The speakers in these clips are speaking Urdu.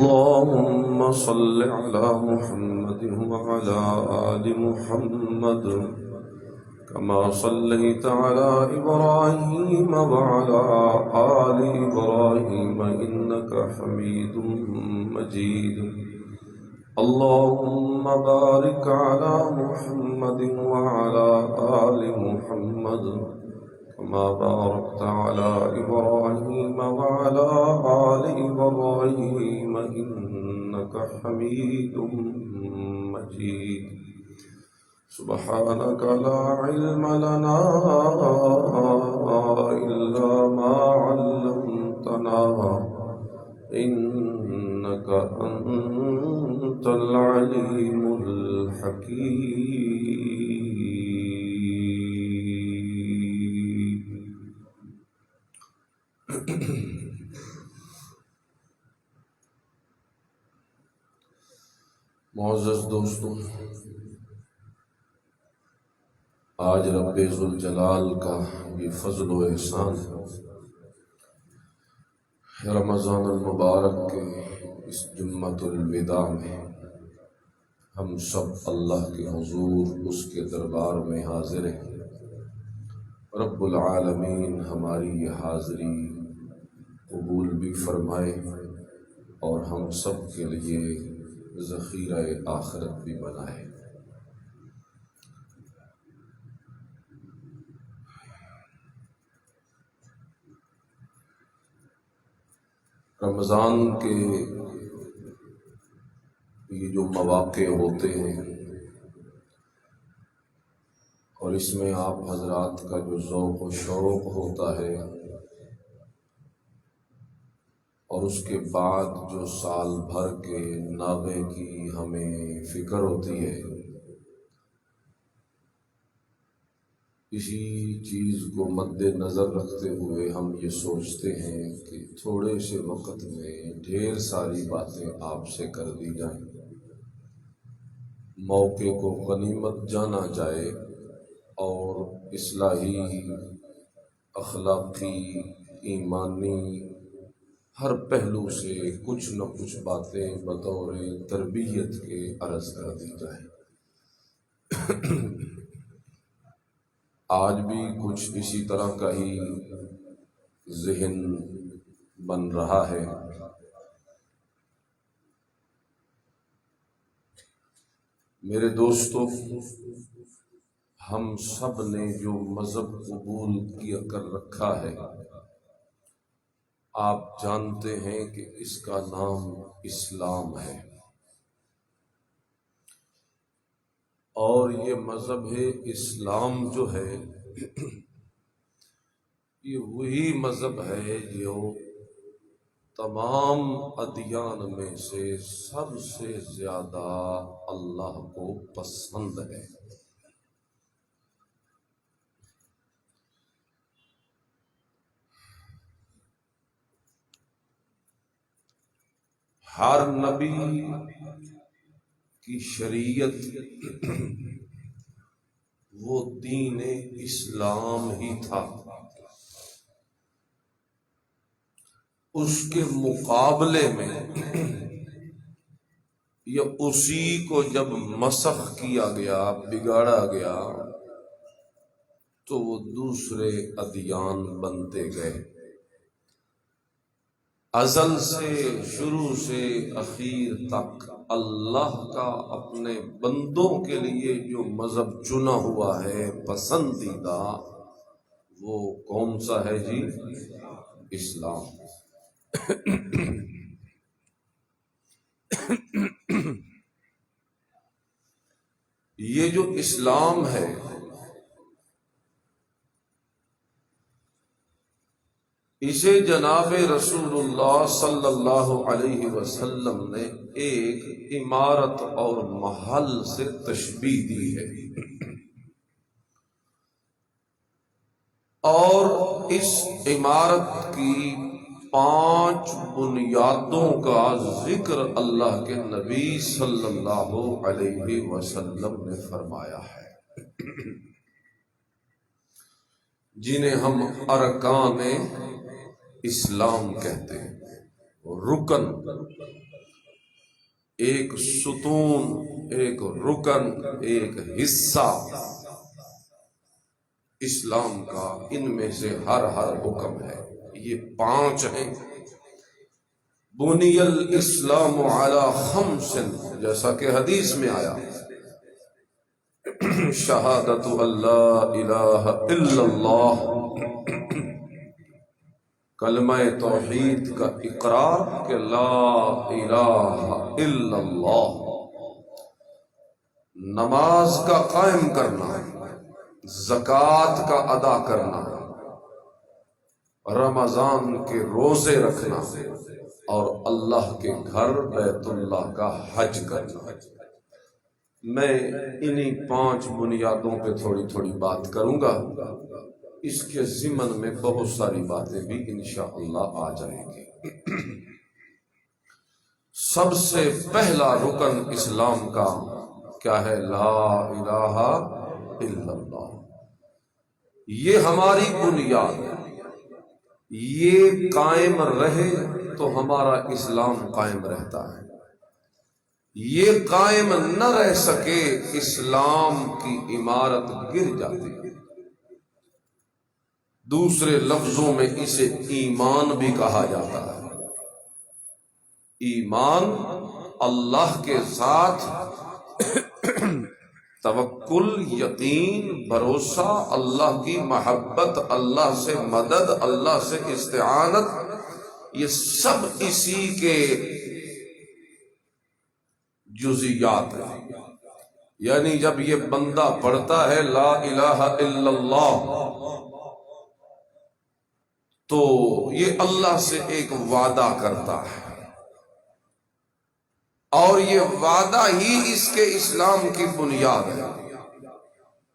اللهم صل على محمد وعلى آل محمد كما صليت على إبراهيم وعلى آل إبراهيم إنك حميد مجيد. اللهم بارك على محمد وعلى آل محمد كما باركت على إبراهيم وعلى آل إبراهيم إنك حميد مجيد. سبحانك لا علم لنا إلا ما علمتنا إنك أنت العليم الحكيم. معزز دوستوں، آج رب ذوالجلال کا یہ فضل و احسان ہے، رمضان المبارک کے اس جمعۃ الوداع میں ہم سب اللہ کے حضور اس کے دربار میں حاضر ہیں۔ رب العالمین ہماری یہ حاضری قبول بھی فرمائے اور ہم سب کے لیے ذخیرہ آخرت بھی بنائے۔ رمضان کے یہ جو مواقع ہوتے ہیں اور اس میں آپ حضرات کا جو ذوق و شوق ہوتا ہے اور اس کے بعد جو سال بھر کے ناغے کی ہمیں فکر ہوتی ہے، اسی چیز کو مد نظر رکھتے ہوئے ہم یہ سوچتے ہیں کہ تھوڑے سے وقت میں ڈھیر ساری باتیں آپ سے کر دی جائیں، موقع کو غنیمت جانا جائے اور اصلاحی، اخلاقی، ایمانی ہر پہلو سے کچھ نہ کچھ باتیں بطور تربیت کے عرض کر دی جائیں۔ آج بھی کچھ اسی طرح کا ہی ذہن بن رہا ہے۔ میرے دوستو، ہم سب نے جو مذہب قبول کیا کر رکھا ہے، آپ جانتے ہیں کہ اس کا نام اسلام ہے، اور یہ مذہب اسلام جو ہے یہ وہی مذہب ہے جو تمام ادیان میں سے سب سے زیادہ اللہ کو پسند ہے۔ ہر نبی کی شریعت وہ دین اسلام ہی تھا، اس کے مقابلے میں یا اسی کو جب مسخ کیا گیا، بگاڑا گیا، تو وہ دوسرے ادیان بنتے گئے۔ ازل سے، شروع سے اخیر تک اللہ کا اپنے بندوں کے لیے جو مذہب چنا ہوا ہے پسندیدہ، وہ کون سا ہے جی؟ اسلام۔ یہ جو اسلام ہے اسے جناب رسول اللہ صلی اللہ علیہ وسلم نے ایک عمارت اور محل سے تشبیہ دی ہے، اور اس عمارت کی 5 بنیادوں کا ذکر اللہ کے نبی صلی اللہ علیہ وسلم نے فرمایا ہے، جنہیں ہم ارکان اسلام کہتے ہیں، رکن ایک ستون، ایک رکن، ایک حصہ اسلام کا، ان میں سے ہر حکم ہے۔ یہ 5 ہیں۔ بنی الاسلام علی 5، جیسا کہ حدیث میں آیا، شہادت اللہ الہ الا اللہ، کلمہ توحید کا اقرار کہ لا الہ الا اللہ، نماز کا قائم کرنا، زکوٰۃ کا ادا کرنا، رمضان کے روزے رکھنا، اور اللہ کے گھر بیت اللہ کا حج کرنا۔ میں انہی 5 بنیادوں پہ تھوڑی تھوڑی بات کروں گا۔ اس کے ضمن میں بہت ساری باتیں بھی انشاءاللہ آ جائیں گی۔ سب سے پہلا رکن اسلام کا کیا ہے؟ لا الہ الا اللہ۔ یہ ہماری بنیاد ہے۔ یہ قائم رہے تو ہمارا اسلام قائم رہتا ہے۔ یہ قائم نہ رہ سکے، اسلام کی عمارت گر جاتی ہے۔ دوسرے لفظوں میں اسے ایمان بھی کہا جاتا ہے۔ ایمان اللہ کے ساتھ توکل، یقین، بھروسہ، اللہ کی محبت، اللہ سے مدد، اللہ سے استعانت، یہ سب اسی کے جزیات ہیں۔ یعنی جب یہ بندہ پڑھتا ہے لا الہ الا اللہ تو یہ اللہ سے ایک وعدہ کرتا ہے، اور یہ وعدہ ہی اس کے اسلام کی بنیاد ہے۔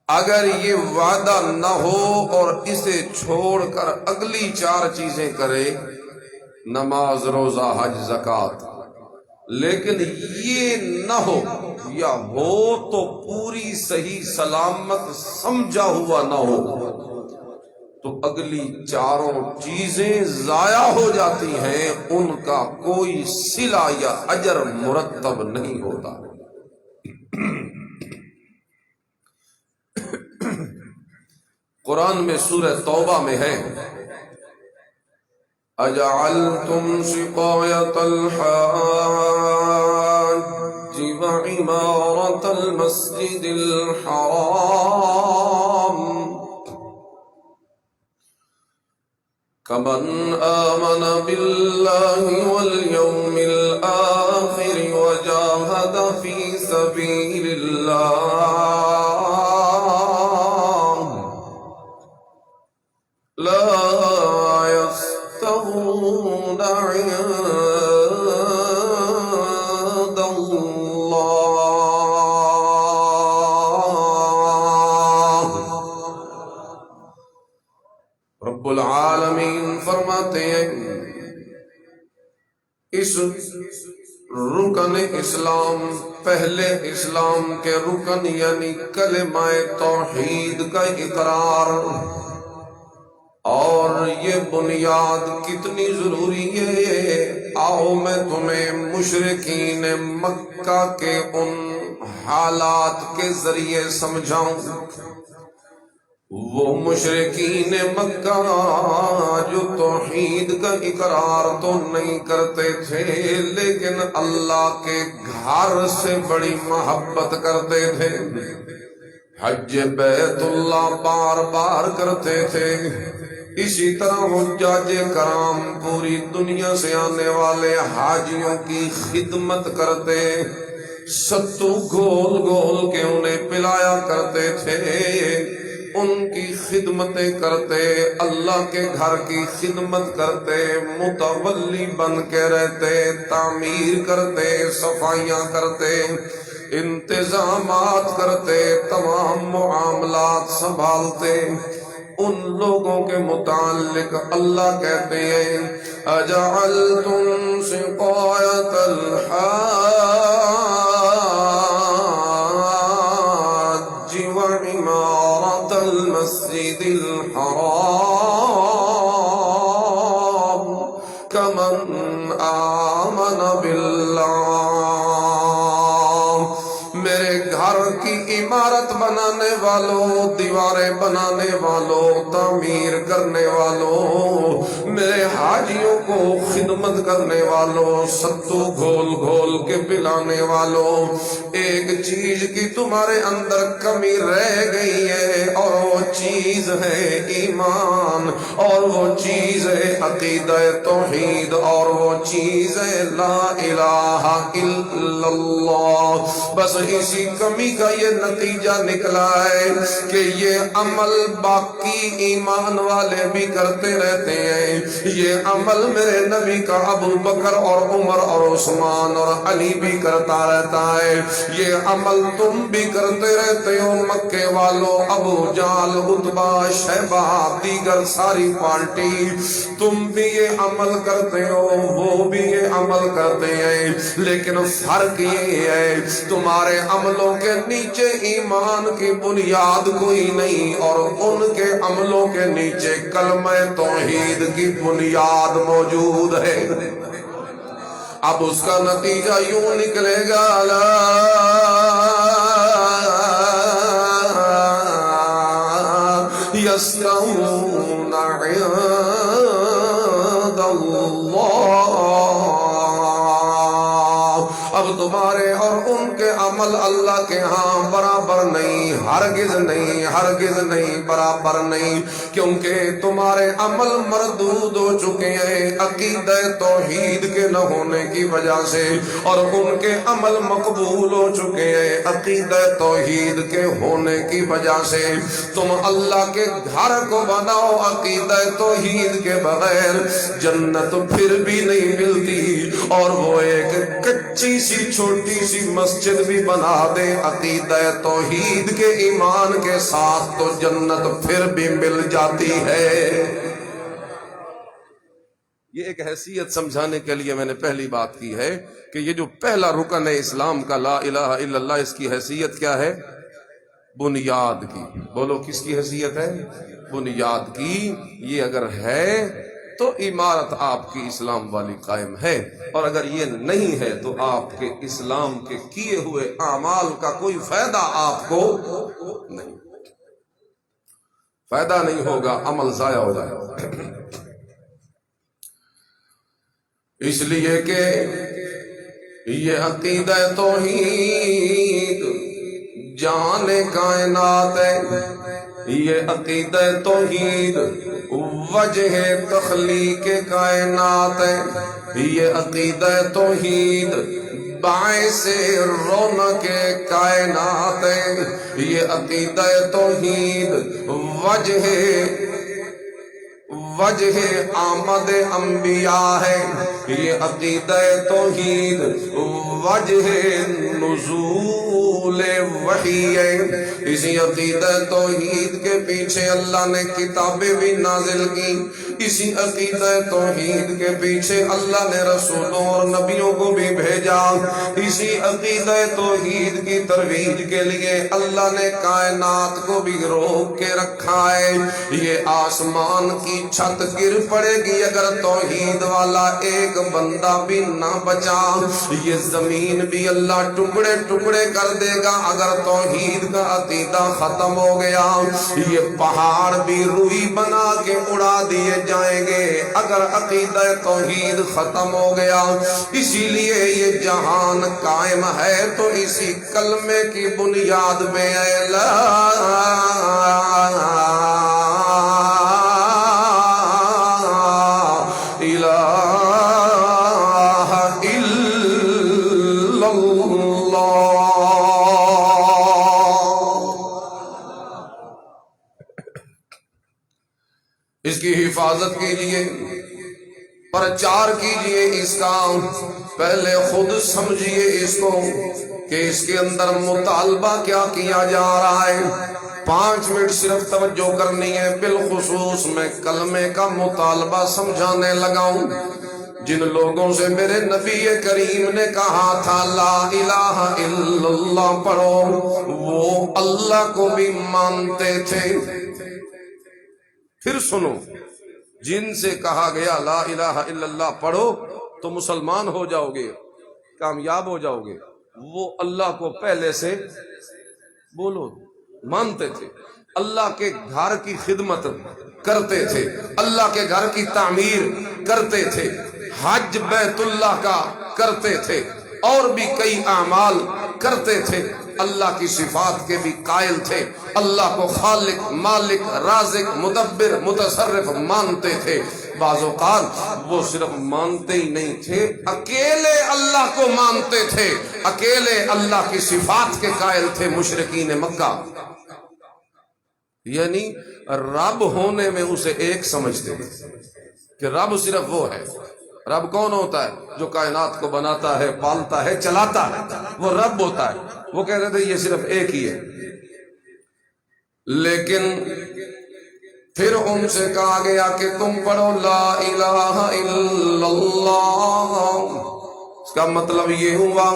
اگر یہ وعدہ نہ ہو اور اسے چھوڑ کر اگلی 4 چیزیں کرے، نماز، روزہ، حج، زکوٰۃ، لیکن یہ نہ ہو یا ہو تو پوری صحیح سلامت سمجھا ہوا نہ ہو، تو اگلی 4 چیزیں ضائع ہو جاتی ہیں، ان کا کوئی صلہ یا اجر مرتب نہیں ہوتا۔ قرآن میں سورہ توبہ میں ہے، اجعلتم سقایۃ الحاج وعمارۃ المسجد الحرام كمن آمن بالله واليوم الآخر وجاهد في سبيل الله لا يستوون عند الله۔ رب العالمین فرماتے ہیں اس رکن اسلام، پہلے اسلام کے رکن یعنی کلمہ توحید کا اقرار، اور یہ بنیاد کتنی ضروری ہے، آؤ میں تمہیں مشرکین مکہ کے ان حالات کے ذریعے سمجھاؤں۔ وہ مشرکین مکہ جو توحید کا اقرار تو نہیں کرتے تھے، لیکن اللہ کے گھر سے بڑی محبت کرتے تھے، حج بیت اللہ بار بار کرتے تھے۔ اسی طرح حجاج کرام پوری دنیا سے آنے والے حاجیوں کی خدمت کرتے، ستو گھول گھول کے انہیں پلایا کرتے تھے، ان کی خدمتیں کرتے، اللہ کے گھر کی خدمت کرتے، متولی بن کے رہتے، تعمیر کرتے، صفائیاں کرتے، انتظامات کرتے، تمام معاملات سنبھالتے۔ ان لوگوں کے متعلق اللہ کہتے ہیں اجعلتم سقایۃ الحاج وعمارۃ المسجد الحرام كمن آمن بالله کی عمارت بنانے والوں، دیواریں بنانے والوں، تعمیر کرنے والوں، میرے حاجیوں کو خدمت کرنے والوں، ستو گھول گھول کے پلانے والوں، ایک چیز کی تمہارے اندر کمی رہ گئی ہے، اور وہ چیز ہے ایمان، اور وہ چیز ہے عقیدہ توحید، اور وہ چیز ہے لا الہ الا اللہ۔ بس اسی کمی کا یہ نتیجہ نکلا ہے کہ یہ عمل باقی ایمان والے بھی کرتے رہتے ہیں، یہ عمل میرے نبی کا ابو بکر اور عمر اور عثمان اور علی بھی کرتا رہتا ہے، یہ عمل تم بھی کرتے رہتے ہو مکے والوں، ابو جہل، عتبہ، شیبہ، دیگر ساری پارٹی، تم بھی یہ عمل کرتے ہو، وہ بھی یہ عمل کرتے ہیں، لیکن فرق یہ ہے تمہارے عملوں کے نیچے ایمان کی بنیاد کوئی نہیں، اور ان کے عملوں کے نیچے کلمہ توحید کی بنیاد موجود ہے۔ اب اس کا نتیجہ یوں نکلے گا، لا یستوون عند اللہ، اب تمہارے اور ان کے عمل اللہ کے ہاں برابر نہیں، ہرگز نہیں، ہرگز نہیں، برابر نہیں، کیونکہ تمہارے عمل مردود ہو چکے ہیں عقیدہ توحید کے نہ ہونے کی وجہ سے، اور ان کے عمل مقبول ہو چکے ہیں عقیدہ توحید کے ہونے کی وجہ سے۔ تم اللہ کے گھر کو بناؤ عقیدہ توحید کے بغیر، جنت پھر بھی نہیں ملتی، اور وہ ایک کچی سی چھوٹی سی مسجد بھی بنا دے عقیدہ توحید کے ایمان کے ساتھ تو جنت پھر بھی مل جاتی ہے۔ یہ ایک حیثیت سمجھانے کے لیے میں نے پہلی بات کی ہے کہ یہ جو پہلا رکن ہے اسلام کا، لا الہ الا اللہ، اس کی حیثیت کیا ہے؟ بنیاد کی۔ بولو کس کی حیثیت ہے؟ بنیاد کی۔ یہ اگر ہے تو عمارت آپ کی اسلام والی قائم ہے، اور اگر یہ نہیں ہے تو آپ کے اسلام کے کیے ہوئے اعمال کا کوئی فائدہ آپ کو نہیں، فائدہ نہیں ہوگا، عمل ضائع ہو جائے گا۔ اس لیے کہ یہ عقیدہ توحید جان کائنات ہے، یہ عقیدہ توحید وجہ تخلیق کائنات ہے، یہ عقیدہ توحید باعث رونق کائنات ہے، یہ عقیدہ توحید وجہ آمد انبیاء ہے، یہ عقیدہ توحید وجہ نزول وحی ہے۔ اسی عقیدہ توحید کے پیچھے اللہ نے کتابیں بھی نازل کی، اسی عقیدہ توحید کے پیچھے اللہ نے رسولوں اور نبیوں کو بھی بھیجا، اسی عقیدہ توحید کی ترویج کے لیے اللہ نے کائنات کو بھی روک کے رکھا ہے۔ یہ آسمان کی چھت گر پڑے گی اگر توحید والا ایک بندہ بھی نہ بچا، یہ زمین بھی اللہ ٹکڑے ٹکڑے کر دے گا اگر توحید کا عقیدہ ختم ہو گیا، یہ پہاڑ بھی روئی بنا کے اڑا دیے جائیں گے اگر عقیدہ توحید ختم ہو گیا۔ اسی لیے یہ جہان قائم ہے تو اسی کلمے کی بنیاد میں ہے، لا اس کی حفاظت کیجئے، پرچار کیجئے اس کا، پہلے خود سمجھئے اس کو کہ اس کے اندر مطالبہ کیا کیا جا رہا ہے۔ 5 منٹ صرف توجہ کرنی ہے، بالخصوص میں کلمے کا مطالبہ سمجھانے لگا ہوں۔ جن لوگوں سے میرے نبی کریم نے کہا تھا لا الہ الا اللہ پڑھو، وہ اللہ کو بھی مانتے تھے۔ پھر سنو، جن سے کہا گیا لا الہ الا اللہ پڑھو تو مسلمان ہو جاؤ گے، کامیاب ہو جاؤ گے، وہ اللہ کو پہلے سے بولو، مانتے تھے، اللہ کے گھر کی خدمت کرتے تھے، اللہ کے گھر کی تعمیر کرتے تھے، حج بیت اللہ کا کرتے تھے، اور بھی کئی اعمال کرتے تھے، اللہ کی صفات کے بھی قائل تھے، اللہ کو خالق، مالک، رازق، مدبر، متصرف مانتے تھے۔ بعض اوقات وہ صرف مانتے ہی نہیں تھے، اکیلے اللہ کو مانتے تھے، اکیلے اللہ کی صفات کے قائل تھے مشرکین مکہ۔ یعنی رب ہونے میں اسے ایک سمجھتے تھے کہ رب صرف وہ ہے۔ رب کون ہوتا ہے؟ جو کائنات کو بناتا ہے، پالتا ہے، چلاتا ہے، وہ رب ہوتا ہے۔ وہ کہتے تھے یہ صرف ایک ہی ہے۔ لیکن پھر ان سے کہا گیا کہ تم پڑھو لا الہ الا اللہ۔ اس کا مطلب یہ ہوا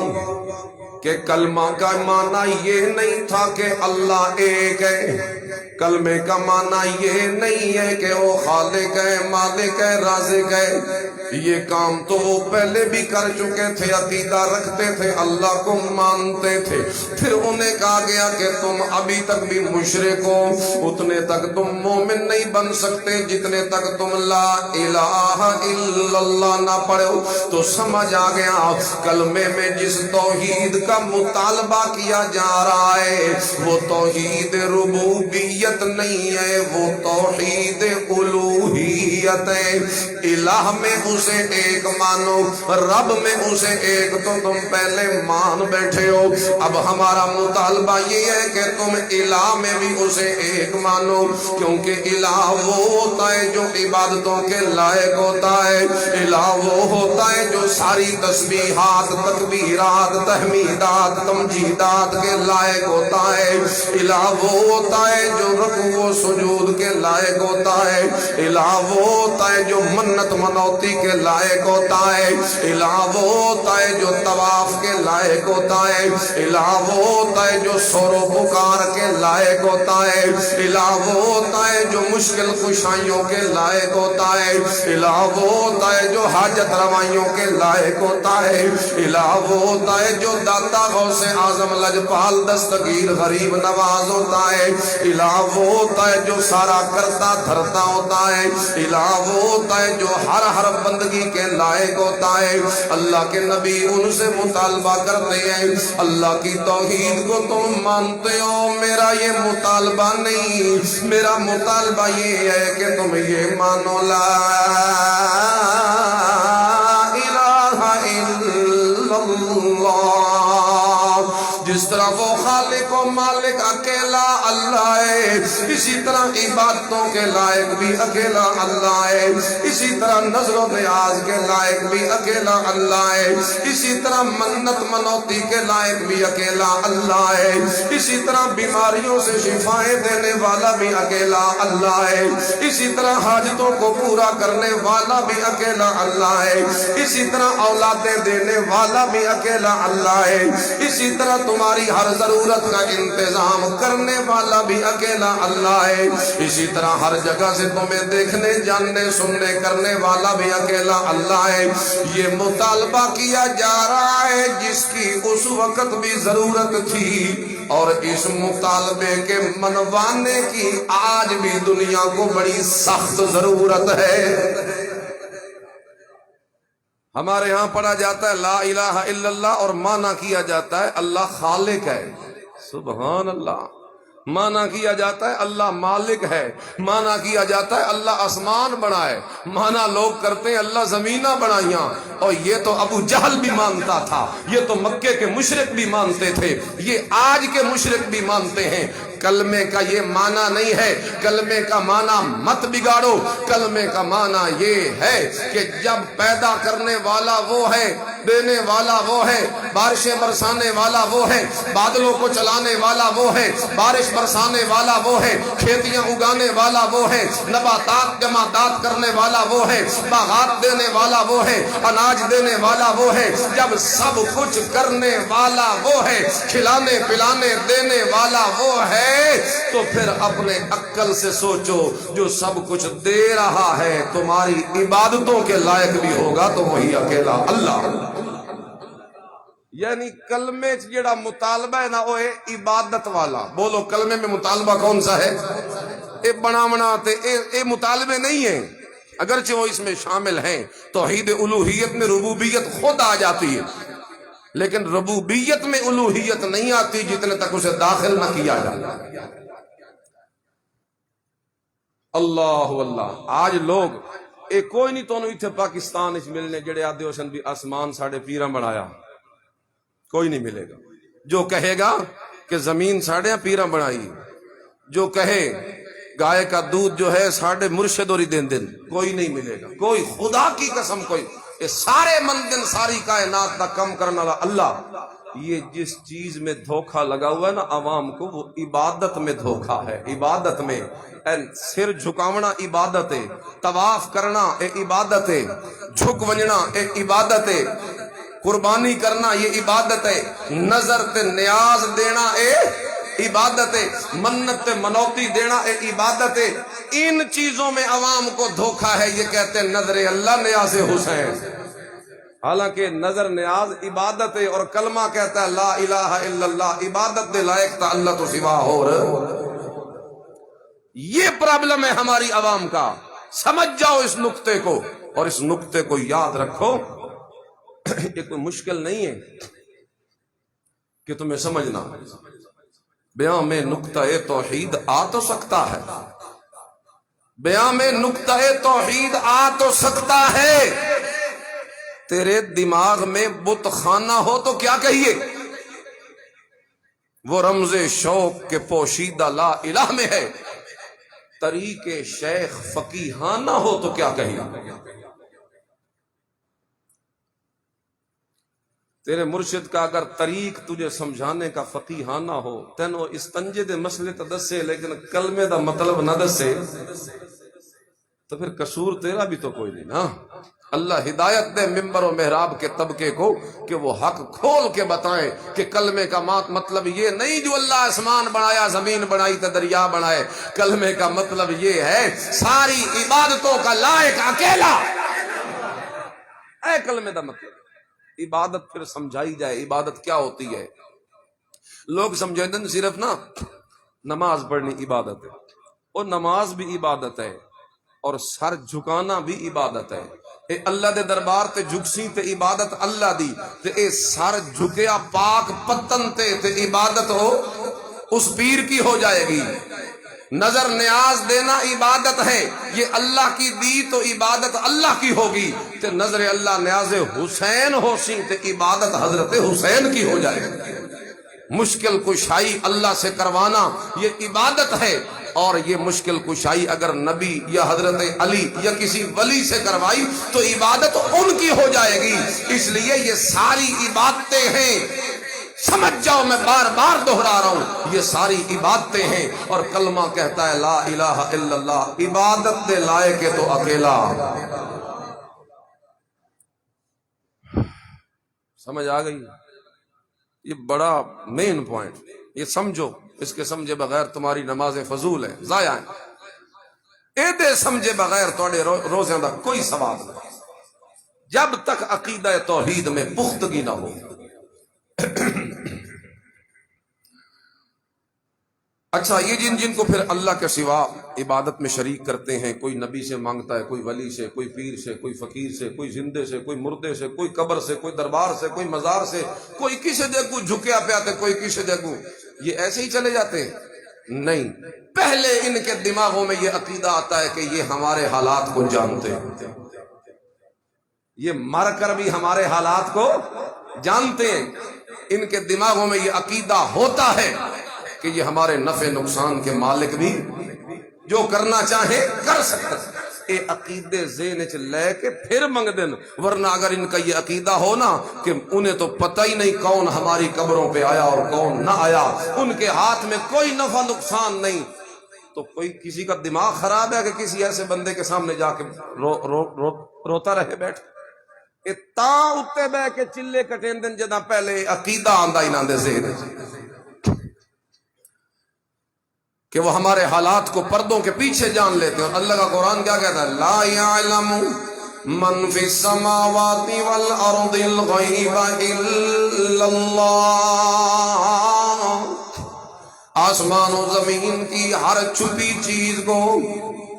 کہ کلمہ کا معنی یہ نہیں تھا کہ اللہ ایک ہے، کلمے کا معنی یہ نہیں ہے کہ وہ خالق ہے، مالک ہے، رازق ہے۔ یہ کام تو وہ پہلے بھی کر چکے تھے، عقیدہ رکھتے تھے، اللہ کو مانتے تھے۔ پھر انہیں کہا گیا کہ تم ابھی تک بھی مشرک ہو، اتنے تک تم مومن نہیں بن سکتے جتنے تک تم لا الہ الا اللہ نہ پڑھو۔ تو سمجھ آ گیا کلمے میں جس توحید کا مطالبہ کیا جا رہا ہے وہ توحید ربوبیت نہیں ہے، وہ توحید الوہیت ہے۔ الہ میں اسے ایک مانو، رب میں اسے ایک، تو تم پہلے مان بیٹھے ہو۔ اب ہمارا مطالبہ یہ ہے کہ تم الہ میں بھی اسے ایک مانو، کیونکہ الہ وہ ہوتا ہے جو عبادتوں کے لائق ہوتا ہے، الہ وہ ہوتا ہے جو ساری تسبیحات، تکبیرات، تحمیدات، تمجیدات کے لائق ہوتا ہے، الہ وہ ہوتا ہے جو رکوع و سجود کے لائق ہوتا ہے، الہ وہ ہوتا ہے جو منت منوتی کے لائق ہوتا ہے، الہ وہ ہوتا ہے جو طواف کے لائق ہوتا ہے، الہ وہ ہوتا ہے جو سور و پکار کے لائق ہوتا ہے، الہ وہ ہوتا ہے جو مشکل خوشائیوں کے لائق ہوتا ہے، الہ وہ ہوتا ہے جو حاجت روائیوں کے لائق ہوتا ہے، الہ وہ ہوتا ہے جو داتا غوث اعظم لجپال دستگیر غریب نواز ہوتا ہے، الہ وہ ہوتا ہے جو سارا کرتا دھرتا ہوتا ہے، الہ وہ ہوتا ہے جو ہر بندگی کے لائق ہوتا ہے۔ اللہ کے نبی ان سے مطالبہ کرتے ہیں، اللہ کی توحید کو تم مانتے ہو، میرا یہ مطالبہ نہیں، میرا مطالبہ یہ ہے کہ تم یہ مانو لا الہ الا اللہ۔ جس طرح وہ خالق و مالک اکیلا اللہ ہے، اسی طرح عبادتوں کے لائق بھی اکیلا اللہ ہے، اسی طرح نظر و نیاز کے لائق بھی اکیلا اللہ ہے، اسی طرح منت منوتی کے لائق بھی اکیلا اللہ ہے، اسی طرح بیماریوں سے شفائیں دینے والا بھی اکیلا اللہ ہے، اسی طرح حاجتوں کو پورا کرنے والا بھی اکیلا اللہ ہے، اسی طرح اولادیں دینے والا بھی اکیلا اللہ ہے، اسی طرح تمہاری ہر ضرورت کا انتظام کرنے والا بھی اکیلا اللہ ہے، اسی طرح ہر جگہ سے تمہیں دیکھنے، جاننے، سننے، کرنے والا بھی اکیلا اللہ ہے۔ یہ مطالبہ کیا جا رہا ہے جس کی اس وقت بھی ضرورت تھی، اور اس مطالبے کے منوانے کی آج بھی دنیا کو بڑی سخت ضرورت ہے۔ ہمارے ہاں پڑھا جاتا ہے لا الہ الا اللہ اور معنی کیا جاتا ہے اللہ خالق ہے، سبحان اللہ۔ معنی کیا جاتا ہے اللہ مالک ہے، معنی کیا جاتا ہے اللہ آسمان بنائے، معنی لوگ کرتے ہیں اللہ زمینہ بنائیاں، اور یہ تو ابو جہل بھی مانتا تھا، یہ تو مکے کے مشرک بھی مانتے تھے، یہ آج کے مشرک بھی مانتے ہیں۔ کلمے کا یہ معنی نہیں ہے، کلمے کا معنی مت بگاڑو، کلمے کا معنی یہ ہے کہ جب پیدا کرنے والا وہ ہے، دینے والا وہ ہے، بارشیں برسانے والا وہ ہے، بادلوں کو چلانے والا وہ ہے، بارش برسانے والا وہ ہے، کھیتیاں اگانے والا وہ ہے، نباتات جمادات کرنے والا وہ ہے، باغات دینے والا وہ ہے، اناج دینے والا وہ ہے، جب سب کچھ کرنے والا وہ ہے، کھلانے پلانے دینے والا وہ ہے، تو پھر اپنے عقل سے سوچو جو سب کچھ دے رہا ہے تمہاری عبادتوں کے لائق بھی ہوگا تو وہی اکیلا اللہ۔ یعنی کلمے جڑا مطالبہ ہے نا وہ ہے عبادت والا. بولو کلمے میں مطالبہ کون سا ہے؟ اے بناونا تے اے مطالبے نہیں ہیں، اگرچہ وہ اس میں شامل ہیں. توحید الوہیت میں ربوبیت خود آ جاتی ہے، لیکن ربوبیت میں الوہیت نہیں آتی جتنے تک اسے داخل نہ کیا جائے. اللہ اللہ. آج لوگ اے کوئی نہیں تو اتنے پاکستان اس ملنے جڑے آدھے ہوسن بھی آسمان ساڑھے پیرا بنایا، کوئی نہیں ملے گا. جو کہے گا کہ زمین ساڑھے پیرا بنائی، جو کہے گائے کا دودھ جو ہے ساڑھے مرشد اور دین دن، کوئی نہیں ملے گا. کوئی خدا کی قسم کوئی یہ سارے مندن ساری کائنات دا کم کرنے والا اللہ. یہ جس چیز میں دھوکہ لگا ہوا ہے نا عوام کو، وہ عبادت میں دھوکہ ہے. عبادت میں سر جھکاونا عبادت ہے، طواف کرنا اے عبادت ہے، جھک ونجنا اے عبادت ہے، قربانی کرنا یہ عبادت ہے، نظر تے نیاز دینا اے عبادت ہے، منت تے منوتی دینا اے عبادت ہے. ان چیزوں میں عوام کو دھوکہ ہے. یہ کہتے ہیں نظر اللہ نیاز حسین، حالانکہ نظر نیاز عبادت ہے. اور کلمہ کہتا ہے لا الہ الا اللہ، عبادت دے لائق تا اللہ تو سوا ہو رہا. یہ پرابلم ہے ہماری عوام کا. سمجھ جاؤ اس نقطے کو، اور اس نقطے کو یاد رکھو. یہ کوئی مشکل نہیں ہے کہ تمہیں سمجھنا. بیان میں نقطہ توحید آ تو سکتا ہے، بیان میں نقطہ توحید آ تو سکتا ہے. تیرے دماغ میں بت خانہ ہو تو کیا کہیے؟ وہ رمز شوق کے پوشیدہ لا الہ میں ہے. طریق شیخ فقیہانہ ہو تو کیا کہیے؟ تیرے مرشد کا اگر طریق تجھے سمجھانے کا فقیہانہ ہو، تینو استنجے دے مسئلے تو دسے لیکن کلمے دا مطلب نہ دسے، تو پھر قصور تیرا بھی تو کوئی نہیں نا. اللہ ہدایت دے ممبر و محراب کے طبقے کو کہ وہ حق کھول کے بتائیں کہ کلمے کا مطلب یہ نہیں جو اللہ آسمان بنایا، زمین بنائی تو دریا بنائے. کلمے کا مطلب یہ ہے ساری عبادتوں کا لائق اکیلا. اے کلمے دا مطلب عبادت پھر سمجھائی جائے. عبادت کیا ہوتی ہے؟ لوگ سمجھیں دن صرف نا نماز پڑھنی عبادت ہے، اور نماز بھی عبادت ہے، اور سر جھکانا بھی عبادت ہے. اے اللہ دے دربار تے جھکسی تے عبادت اللہ دی، تے اے سر جھکیا پاک پتن تے عبادت ہو اس پیر کی ہو جائے گی. نظر نیاز دینا عبادت ہے، یہ اللہ کی دی تو عبادت اللہ کی ہوگی. تے نظر اللہ نیاز حسین ہو سی تے عبادت حضرت حسین کی ہو جائے گی. مشکل کشائی اللہ سے کروانا یہ عبادت ہے، اور یہ مشکل کشائی اگر نبی یا حضرت علی یا کسی ولی سے کروائی تو عبادت ان کی ہو جائے گی. اس لیے یہ ساری عبادتیں ہیں. سمجھ جاؤ، میں بار بار دہرا رہا ہوں، یہ ساری عبادتیں ہیں. اور کلمہ کہتا ہے لا الہ الا اللہ، عبادت دے لائق ہے تو اکیلا. سمجھ آ گئی؟ یہ بڑا مین پوائنٹ، یہ سمجھو. اس کے سمجھے بغیر تمہاری نمازیں فضول ہیں، ضائع ہیں. اے دے سمجھے بغیر تھوڑے روزے دا کوئی ثواب نہیں جب تک عقیدہ توحید میں پختگی نہ ہو. اچھا، یہ جن کو پھر اللہ کے سوا عبادت میں شریک کرتے ہیں، کوئی نبی سے مانگتا ہے، کوئی ولی سے، کوئی پیر سے، کوئی فقیر سے، کوئی زندے سے، کوئی مردے سے، کوئی قبر سے، کوئی دربار سے، کوئی مزار سے، کوئی کسی جگہ جھکیا پیاتے، کوئی کسی جگہ، یہ ایسے ہی چلے جاتے ہیں؟ نہیں. پہلے ان کے دماغوں میں یہ عقیدہ آتا ہے کہ یہ ہمارے حالات کو جانتے ہیں، یہ مر کر بھی ہمارے حالات کو جانتے ہیں. ان کے دماغوں میں یہ عقیدہ ہوتا ہے کہ یہ ہمارے نفع نقصان کے مالک بھی، جو کرنا چاہے کر سکتا. اے عقیدے ذہن چ لے کے پھر منگ دن. ورنہ اگر ان کا یہ عقیدہ ہونا کہ انہیں تو پتہ ہی نہیں کون ہماری قبروں پہ آیا اور کون نہ آیا، ان کے ہاتھ میں کوئی نفع نقصان نہیں، تو کوئی کسی کا دماغ خراب ہے کہ کسی ایسے بندے کے سامنے جا کے روتا رہے بیٹھ. تاں اتے بہ کے چلے کٹیں دن جدہ پہلے عقیدہ آندہ ہی نہ دے ذہن کہ وہ ہمارے حالات کو پردوں کے پیچھے جان لیتے ہیں. اور اللہ کا قرآن کیا کہتا ہے؟ لا یعلم من فی السماوات والارض الغیب الا اللہ، آسمان و زمین کی ہر چھپی چیز کو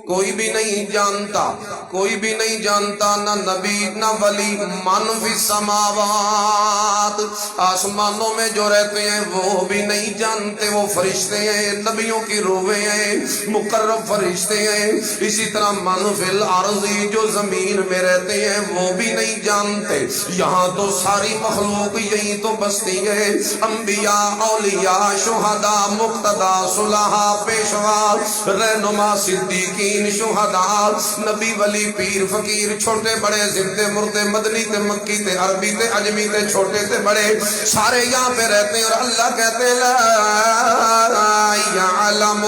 کوئی بھی نہیں جانتا، کوئی بھی نہیں جانتا، نہ نبی نہ ولی۔ من فی السماوات، آسمانوں میں جو رہتے ہیں وہ بھی نہیں جانتے، وہ فرشتے ہیں، نبیوں کی روحیں ہیں، مقرب فرشتے ہیں۔ اسی طرح من فی الارض، جو زمین میں رہتے ہیں وہ بھی نہیں جانتے۔ یہاں تو ساری مخلوق یہی تو بستی ہے، انبیاء، اولیاء، شہداء، مقتدیٰ، صلحاء، پیشوا، رہنما، صدیقین، شہداء، نبی، ولی، پیر، فقیر، چھوٹے بڑے، زندے مردے، مدنی تے مکی تے عربی تے عجمی تے چھوٹے تے بڑے، سارے یہاں پہ رہتے ہیں۔ اور اللہ کہتے ہیں لا یعلم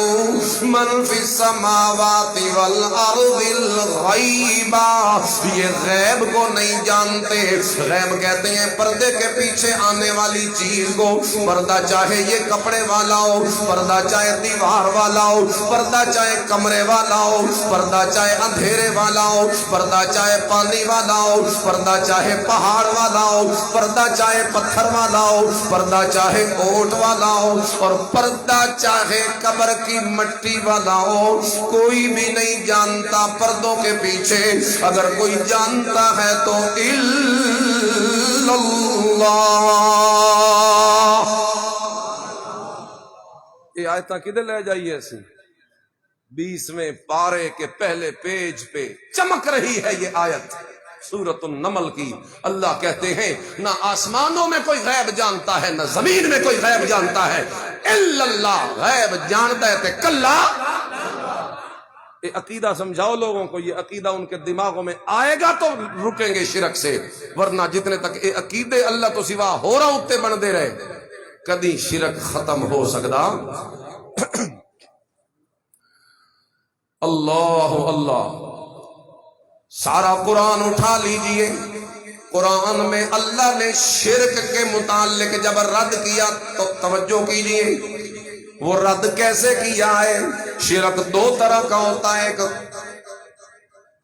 من فی السماوات والارض الغیب، یہ غیب کو نہیں جانتے۔ غیب کہتے ہیں پردے کے پیچھے آنے والی چیز کو، پردہ چاہے یہ کپڑے والا ہو، پردہ چاہے دیوار والا ہو، پردہ چاہے کمرے والا ہو، پردہ چاہے اندھیرے والا ہو، پردہ چاہے پانی والا ہو، پردہ چاہے پہاڑ والا ہو، پردہ چاہے پتھر والا ہو، پردہ چاہے اونٹ والا ہو، اور پردہ چاہے قبر کی مٹی والا ہو، کوئی بھی نہیں جانتا پردوں کے پیچھے۔ اگر کوئی جانتا ہے تو الا اللہ۔ یہ آیتاں کدھر لے جائیے ایسی؟ 20ویں پارے کے پہلے پیج پہ چمک رہی ہے یہ آیت سورۃ النمل کی۔ اللہ کہتے ہیں نہ آسمانوں میں کوئی غیب جانتا ہے، نہ زمین میں کوئی غیب جانتا ہے، الا اللہ، غیب جانتا ہے تے کلا۔ یہ عقیدہ سمجھاؤ لوگوں کو، یہ عقیدہ ان کے دماغوں میں آئے گا تو رکیں گے شرک سے، ورنہ جتنے تک یہ عقیدے اللہ تو سوا ہو رہا ہوتے بندے رہے، کدی شرک ختم ہو سکتا۔ اللہ اللہ، سارا قرآن اٹھا لیجئے، قرآن میں اللہ نے شرک کے متعلق جب رد کیا تو توجہ کیجئے، وہ رد کیسے کیا ہے۔ شرک دو طرح کا ہوتا ہے، ایک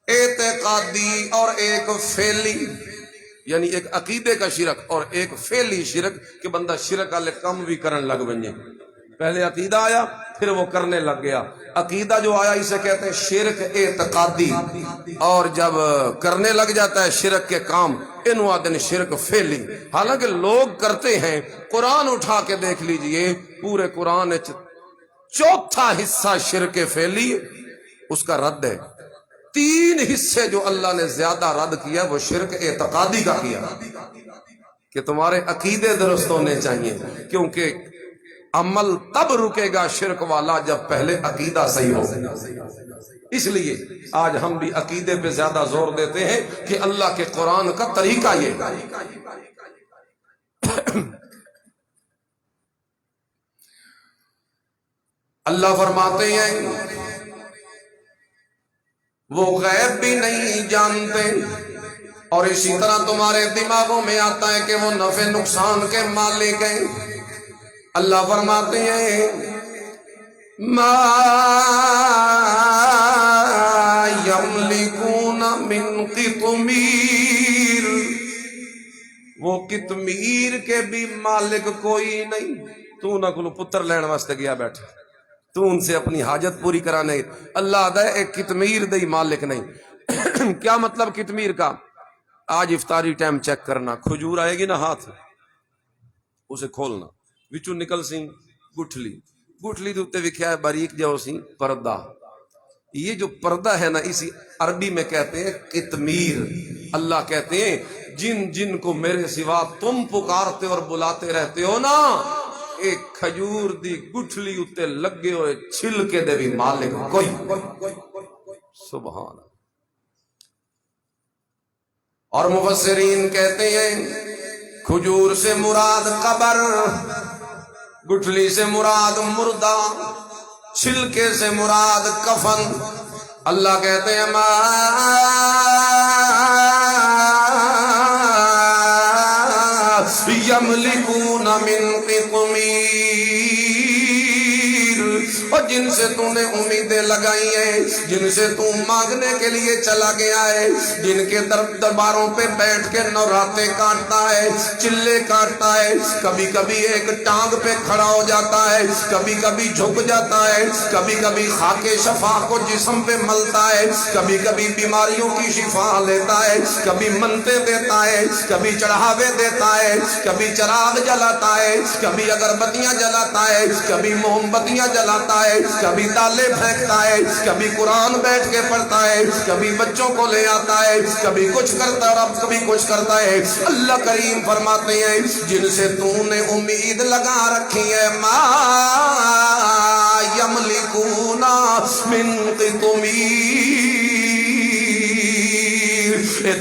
اعتقادی اور ایک فعلی، یعنی ایک عقیدے کا شرک اور ایک فعلی شرک کہ بندہ شرک والے کام بھی کرن لگ بنے۔ پہلے عقیدہ آیا پھر وہ کرنے لگ گیا۔ عقیدہ جو آیا اسے کہتے ہیں شرک اعتقادی، اور جب کرنے لگ جاتا ہے شرک کے کام انہوں آتے ہیں شرک فعلی۔ حالانکہ لوگ کرتے ہیں، قرآن اٹھا کے دیکھ لیجئے، پورے قرآن چوتھا حصہ شرک فعلی اس کا رد ہے، 3 حصے جو اللہ نے زیادہ رد کیا وہ شرک اعتقادی کا کیا کہ تمہارے عقیدے درست ہونے چاہیے، کیونکہ عمل تب رکے گا شرک والا جب پہلے عقیدہ صحیح ہو۔ اس لیے آج ہم بھی عقیدے پہ زیادہ زور دیتے ہیں کہ اللہ کے قرآن کا طریقہ یہ۔ اللہ فرماتے ہیں وہ غیب بھی نہیں جانتے، اور اسی طرح تمہارے دماغوں میں آتا ہے کہ وہ نفع نقصان کے مالک ہیں۔ اللہ فرماتے ہیں ما یملکون من قطمیر، وہ قطمیر کے بھی مالک کوئی نہیں۔ تو نہ کو پتر لین واسطے گیا بیٹھا، تو ان سے اپنی حاجت پوری کرانے، اللہ دے ایک قطمیر دے مالک نہیں۔ کیا مطلب قطمیر کا؟ آج افطاری ٹائم چیک کرنا، کھجور آئے گی نا ہاتھ، اسے کھولنا، وچوں نکل سی گٹھلی، گٹھلی دے اوتے لکھیا ہے باریک جاؤ سی پردہ۔ یہ جو پردہ ہے نا اسی عربی میں کہتے ہیں قطمیر۔ اللہ کہتے ہیں جن جن کو میرے سوا تم پکارتے اور بلاتے رہتے ہو نا، ایک کھجور دی گٹھلی اتے لگے ہوئے چھلکے دے بھی مالک کوئی۔ سبحان اللہ۔ اور مفسرین کہتے ہیں کھجور سے مراد قبر، گٹھلی سے مراد مردہ، چھلکے سے مراد کفن۔ اللہ کہتے ہیں ما یملکون من قطمیر، اور جن سے تو نے امیدیں لگائی ہیں، جن سے تو مانگنے کے لیے چلا گیا ہے، جن کے درباروں پہ بیٹھ کے نوراتیں کاٹتا ہے، چلے کاٹتا ہے، کبھی کبھی ایک ٹانگ پہ کھڑا ہو جاتا ہے، کبھی کبھی جھک جاتا ہے، کبھی کبھی خاک شفا کو جسم پہ ملتا ہے، کبھی کبھی بیماریوں کی شفا لیتا ہے، کبھی منتے دیتا ہے، کبھی چڑھاوے دیتا ہے، کبھی چراغ جلاتا ہے، کبھی اگربتیاں جلاتا ہے، کبھی موم بتیاں جلاتا ہے، کبھی دالے پھینکتا ہے، کبھی قرآن بیٹھ کے پڑھتا ہے، کبھی بچوں کو لے آتا ہے، کبھی کچھ کرتا ہے اور کبھی کچھ کرتا ہے۔ اللہ کریم فرماتے ہیں جن سے تو نے امید لگا رکھی ہے، ما یملکون من قطمیر،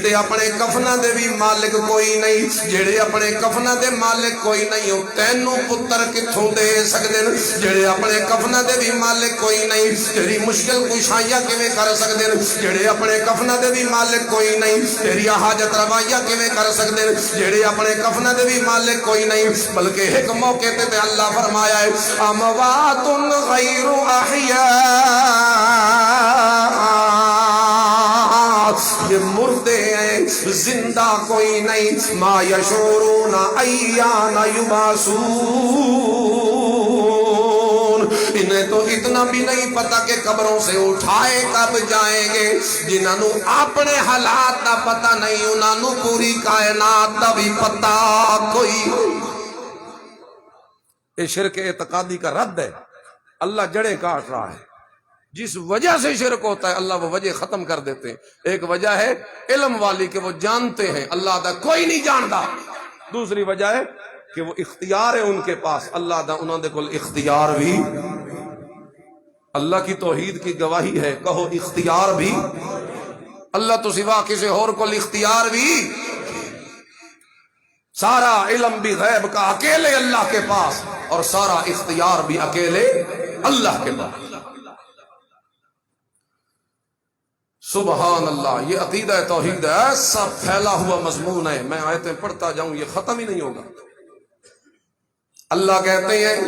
تے اپنے کفنا دے بھی مالک کوئی نہیں، جڑے اپنے کفنا دے مالک کوئی نہیں ہو تینوں پتر کتھوں دے سکدے، جڑے اپنے کفنا دے بھی مالک کوئی نہیں تیری مشکل کشائیاں کیویں کر سکدے، جڑے اپنے کفنا دے بھی مالک کوئی نہیں تیری حاجت روائیاں کیویں کر سکدے، جڑے اپنے کفنا دے بھی مالک کوئی نہیں، بلکہ ایک موقع تے اللہ فرمایا ہے اموات غیر احیاء، یہ مردے ہیں زندہ کوئی نہیں، ما یشعرون ایان یبعثون، انہیں تو اتنا بھی نہیں پتا کہ قبروں سے اٹھائے کب جائیں گے، جنہاں نو اپنے حالات دا پتا نہیں انہاں نو پوری کائنات دا بھی پتا کوئی۔ یہ شرک اعتقادی کا رد ہے، اللہ جڑیں کاٹ رہا ہے، جس وجہ سے شرک ہوتا ہے اللہ وہ وجہ ختم کر دیتے ہیں۔ ایک وجہ ہے علم والی کہ وہ جانتے ہیں اللہ دا کوئی نہیں جانتا، دوسری وجہ ہے کہ وہ اختیار ہے ان کے پاس، اللہ دا انہوں نے کل اختیار بھی، اللہ کی توحید کی گواہی ہے، کہو اختیار بھی، اللہ تو سوا کسی اور کل اختیار بھی، سارا علم بھی غیب کا اکیلے اللہ کے پاس اور سارا اختیار بھی اکیلے اللہ کے پاس۔ سبحان اللہ، یہ عقیدہ توحید ایسا پھیلا ہوا مضمون ہے، میں آیتیں پڑھتا جاؤں یہ ختم ہی نہیں ہوگا۔ اللہ کہتے ہیں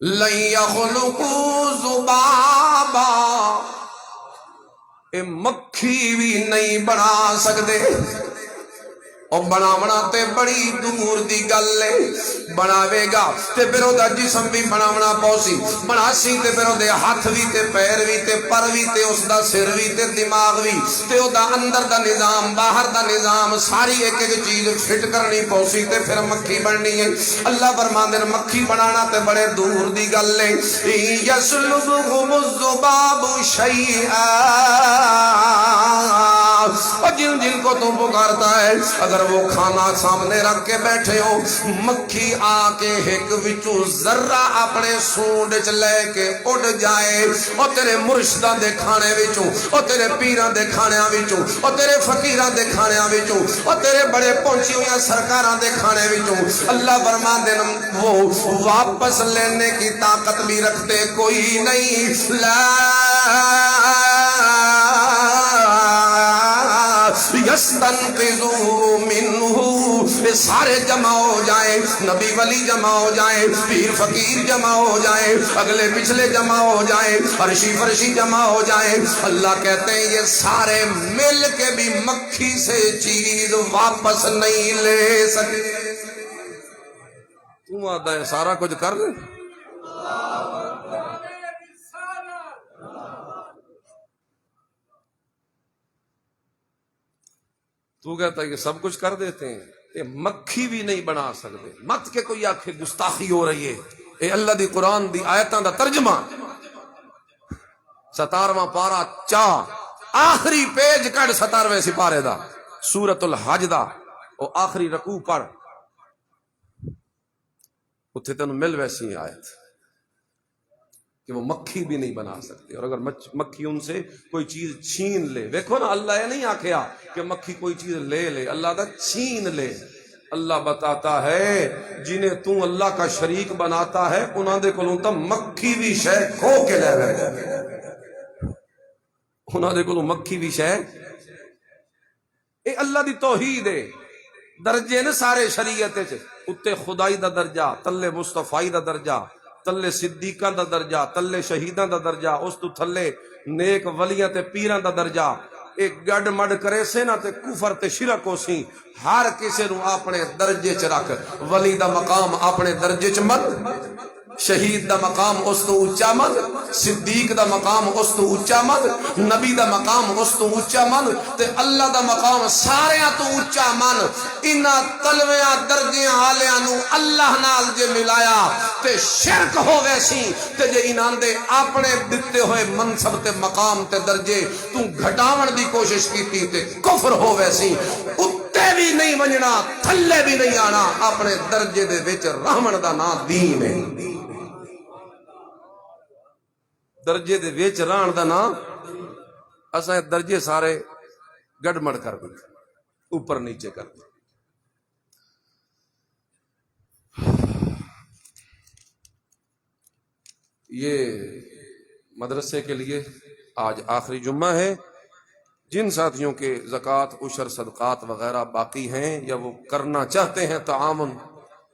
لَن يَخْلُقُوا ذُبَابًا، اے مکھی بھی نہیں بنا سکتے، اور بناونا تے بڑی دور دی گل ہے، بناوے گا تے پھر او دا جسم بھی بناونا پوسی، بناسی تے پھر او دے ہاتھ بھی تے پیر بھی تے پر بھی تے اس دا سر بھی تے دماغ بھی تے او دا اندر دا نظام باہر دا نظام ساری ایک ایک چیز فٹ کرنی پوسی تے پھر مکھی بننی ہے۔ اللہ فرماندے نے مکھی بنانا تے بڑے دور دی گل ہے، یسلبہم الذباب شیئا، اور جن جن کو تو پکارتا ہے اگر وہ کھانا سامنے رکھ کے بیٹھے ہو، مکھی آ کے ایک وچوں ذرہ اپنے سونڈ چ لے کے اڑ جائے، اور تیرے مرشداں دے کھانے وچوں، اور تیرے پیراں دے کھانیاں وچوں، اور تیرے فقیراں دے کھانیاں وچوں، اور تیرے بڑے پہنچی ہوئی سرکاراں دے کھانے وچوں اللہ فرماندے وہ واپس لینے کی طاقت بھی رکھتے کوئی نہیں۔ لا یستنقذوا منہ، سارے جمع ہو جائیں، نبی ولی جمع ہو جائیں، پیر فقیر جمع ہو جائیں، اگلے پچھلے جمع ہو جائیں، عرشی فرشی جمع ہو جائیں، اللہ کہتے ہیں یہ سارے مل کے بھی مکھی سے چیز واپس نہیں لے سکتے۔ تم آدھا ہے سارا کچھ کر دے، تو کہتا ہے کہ سب کچھ کر دیتے ہیں، یہ مکھی بھی نہیں بنا سکتے۔ مت کے کوئی آنکھیں گستاخی ہو رہی ہے، اے اللہ دی قرآن دی آیتاں دا ترجمہ 17واں پارہ چاہ آخری پیج کڑ 17ویں سپارے دا سورۃ الحج دا او آخری رکوع پڑھ، اتھے تنوں مل ویسی آیت کہ وہ مکھی بھی نہیں بنا سکتے، اور اگر مکھی ان سے کوئی چیز چھین لے، دیکھو نا اللہ یہ نہیں آکھیا کہ مکھی کوئی چیز لے لے، اللہ دا چھین لے۔ اللہ بتاتا ہے جنہیں تو اللہ کا شریک بناتا ہے انہاں دے کولوں تاں مکھی بھی شے کھو کے لے گئے، انہاں دے کولوں مکھی بھی شے، اے اللہ دی توحید ہے۔ درجے نے سارے شریعت چ اتنے خدائی دا درجہ، تلے مصطفائی دا درجہ، تلے صدیقاں دا درجہ، تلے شہیداں دا درجہ، اس تو تھلے نیک ولیاں تے پیراں دا درجہ۔ ایک گڈ مڈ کرے سے نا تے کفر تے شرک ہو سی۔ ہر کسی نو اپنے درجے چ رکھ، ولی دا مقام اپنے درجے چ من، شہید دا مقام اس تو اونچا من، صدیق دا مقام اس تو اونچا من، نبی دا مقام اس تو اونچا من، تے اللہ دا مقام ساریاں تو اونچا من۔ انہاں تلویاں درجیاں والیاں نو اللہ نال جے ملایا تے شرک ہووے سی، تے جے انہاں دے اپنے دتے ہوئے منصب تے مقام تے درجے تو گھٹاون دی کوشش کیتی تے کفر ہووے سی۔ اتے بھی نہیں ونجنا، تھلے بھی نہیں آنا، اپنے درجے دے وچ رحمن دا نام دین ہے۔ درجے دے ویچ ران دا نا اساں درجے سارے گڑ مڑ کر دے، اوپر نیچے کر دے۔ یہ مدرسے کے لیے آج آخری جمعہ ہے۔ جن ساتھیوں کے زکوٰۃ، عشر، صدقات وغیرہ باقی ہیں یا وہ کرنا چاہتے ہیں تعاون،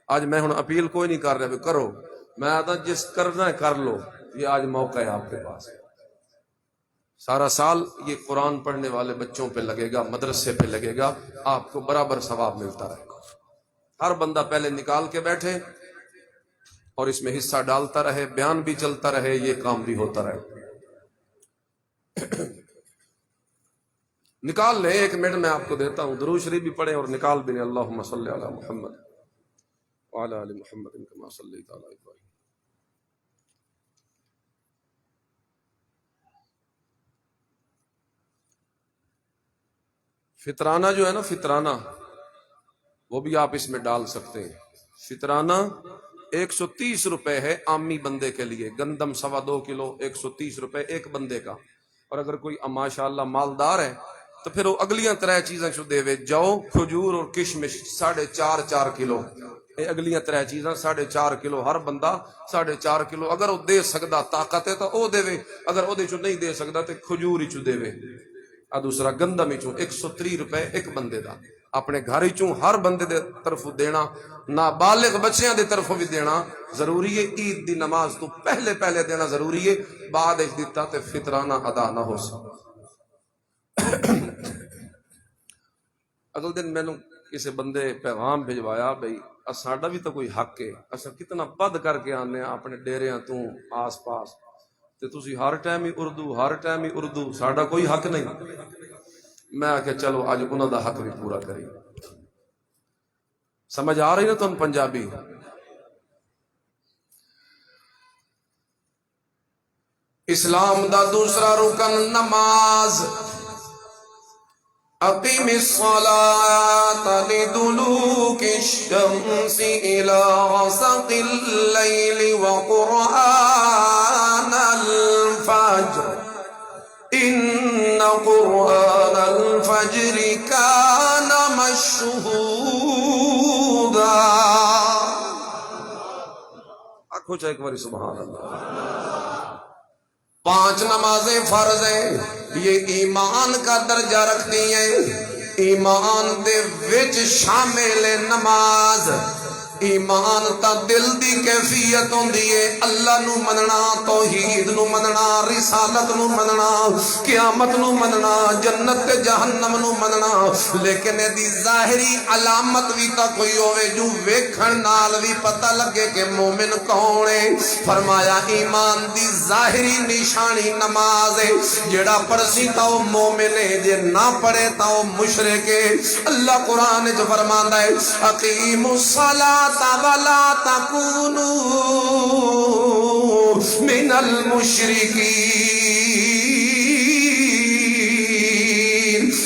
آج میں ہن اپیل کوئی نہیں کر رہا کرو، میں آتا جس کرنا ہے کر لو، یہ آج موقع ہے آپ کے پاس۔ سارا سال یہ قرآن پڑھنے والے بچوں پہ لگے گا، مدرسے پہ لگے گا، آپ کو برابر ثواب ملتا رہے گا۔ ہر بندہ پہلے نکال کے بیٹھے اور اس میں حصہ ڈالتا رہے، بیان بھی چلتا رہے، یہ کام بھی ہوتا رہے۔ نکال لیں، 1 منٹ میں آپ کو دیتا ہوں، درود شریف بھی پڑھیں اور نکال بھی لیں۔ اللہم صلی علی محمد وعلی آل محمد کما صلیت علی ابراہیم۔ فطرانہ جو ہے نا، فطرانہ وہ بھی آپ اس میں ڈال سکتے ہیں۔ فطرانہ 130 روپے ہے عامی بندے کے لیے، گندم 2.25 کلو 130 روپے ایک بندے کا۔ اور اگر کوئی ماشاءاللہ مالدار ہے تو پھر وہ اگلیاں 3 چیزیں چو دے وے، جو کھجور اور کشمش 4.5 کلو، یہ اگلیاں 3 چیزاں 4.5 کلو، ہر بندہ 4.5 کلو اگر وہ دے سکدا، طاقت ہے تو وہ دے وے، اگر وہ نہیں دے سکدا تو کھجور ہی چو دے وے۔ دوسرا گندم چوں 130 روپے ایک بندے دا، اپنے گھر چوں ہر بندے دے طرف دینا، نابالغ بچیاں دے طرف بھی دینا ضروری ہے۔ عید دی نماز تو پہلے دینا ضروری ہے، بعد اچ دیتا تے فطرانہ ادا نہ ہو سکتا۔ اگلے دن میں نے کسی بندے پیغام بھجوایا، بھئی ساڈا بھی تو کوئی حق ہے، اساں کتنا بد کر کے آنے اپنے ڈیریاں تو آس پاس، تے تسی ہر ٹائم ہی اردو، ساڈا کوئی حق نہیں۔ میں آکھیا چلو آج انہاں دا حق بھی پورا کری۔ سمجھ آ رہی نا تم پنجابی؟ اسلام دا دوسرا رکن نماز۔ اقیم الصلاۃ لدلوک الشمس الی غسق اللیل وقرآن الفجر ان قرآن الفجر کان مشہودا۔ آنکھوں چاہے ایک باری سبحان اللہ۔ 5 نمازیں فرض ہیں، یہ ایمان کا درجہ رکھتی ہیں۔ ایمان دے وچ شامل نماز۔ ایمان تا دل دی کیفیت ہوندی ہے، اللہ نو مننا، توحید نو مننا، رسالت نو مننا، قیامت نو مننا، جنت تے جہنم نو مننا۔ لیکن دی ظاہری علامت بھی تا کوئی ہوئے جو ویکھن نال بھی پتہ لگے کہ مومن کون ہے۔ فرمایا ایمان دی ظاہری نشانی نماز ہے، جڑا پڑھسی تا وہ مومن ہے، جے نہ پڑھے تا وہ مشرک ہے۔ اللہ قرآن جو فرماندا ہے اقیم الصلاۃ ولا تکونوا من المشرکین۔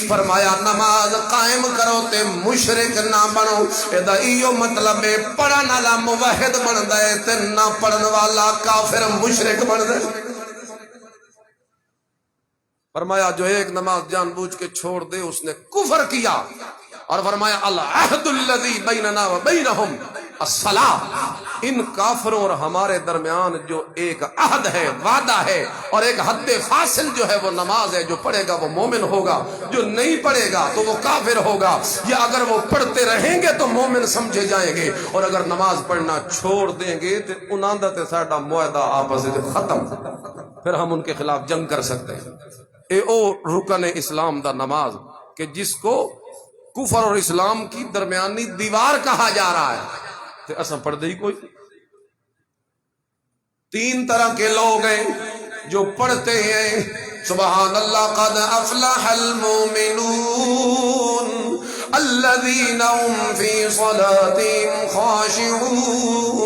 فرمایا نماز قائم کرو تے مشرک نہ بنو۔ ادا ایو مطلب ہے پڑھن والا موحد بندا ہے تے نہ پڑھن والا کافر مشرک بندا ہے۔ فرمایا جو ایک نماز جان بوجھ کے چھوڑ دے اس نے کفر کیا، اور فرمایا العہد الذی بیننا و بینہم الصلاۃ، ان کافروں اور ہمارے درمیان جو ایک عہد ہے، وعدہ ہے، اور ایک حد فاصل جو ہے وہ نماز ہے، جو پڑھے گا وہ مومن ہوگا، جو نہیں پڑھے گا تو وہ کافر ہوگا، یا اگر وہ پڑھتے رہیں گے تو مومن سمجھے جائیں گے، اور اگر نماز پڑھنا چھوڑ دیں گے تو انہاں دا تے ساڈا معاہدہ آپس وچ ختم، پھر ہم ان کے خلاف جنگ کر سکتے ہیں۔ اے او رکن اسلام دا نماز کہ جس کو کفر اور اسلام کی درمیانی دیوار کہا جا رہا ہے، تو اساں پڑھ دے ہی کوئی۔ تین طرح کے لوگ ہیں جو پڑھتے ہیں سبحان اللہ قد افلح المؤمنون الذین هم فی صلاتهم خاشعون،